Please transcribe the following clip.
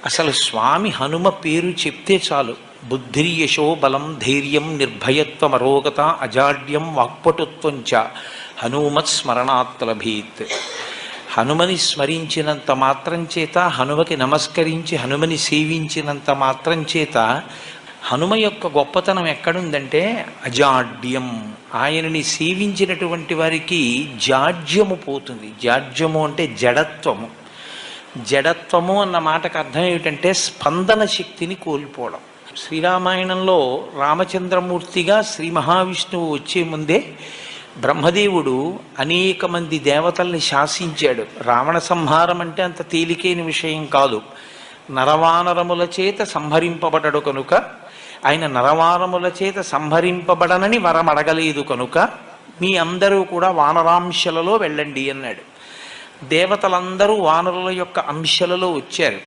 అసలు స్వామి హనుమ పేరు చెప్తే చాలు. బుద్ధిర్యశో బలం ధైర్యం నిర్భయత్వం అరోగత అజాడ్యం వాక్పటుత్వంచ హనుమత్ స్మరణాత్ లభేత్. హనుమని స్మరించినంత మాత్రం చేత, హనుమకి నమస్కరించి హనుమని సేవించినంత మాత్రం చేత హనుమ యొక్క గొప్పతనం ఎక్కడుందంటే అజాడ్యం. ఆయనని సేవించినటువంటి వారికి జాడ్యము పోతుంది. జాడ్యము అంటే జడత్వము. జడత్వము అన్న మాటకు అర్థం ఏమిటంటే స్పందన శక్తిని కోల్పోవడం. శ్రీరామాయణంలో రామచంద్రమూర్తిగా శ్రీ మహావిష్ణువు వచ్చే ముందే బ్రహ్మదేవుడు అనేక మంది దేవతల్ని శాసించాడు. రావణ సంహారం అంటే అంత తేలికైన విషయం కాదు. నరవానరముల చేత సంహరింపబడడు కనుక, ఆయన నరవానరముల చేత సంహరింపబడనని వరం అడగలేదు కనుక మీ అందరూ కూడా వానరాంశలలో వెళ్ళండి అన్నాడు. దేవతలందరూ వానరుల యొక్క అంశలలో వచ్చారు.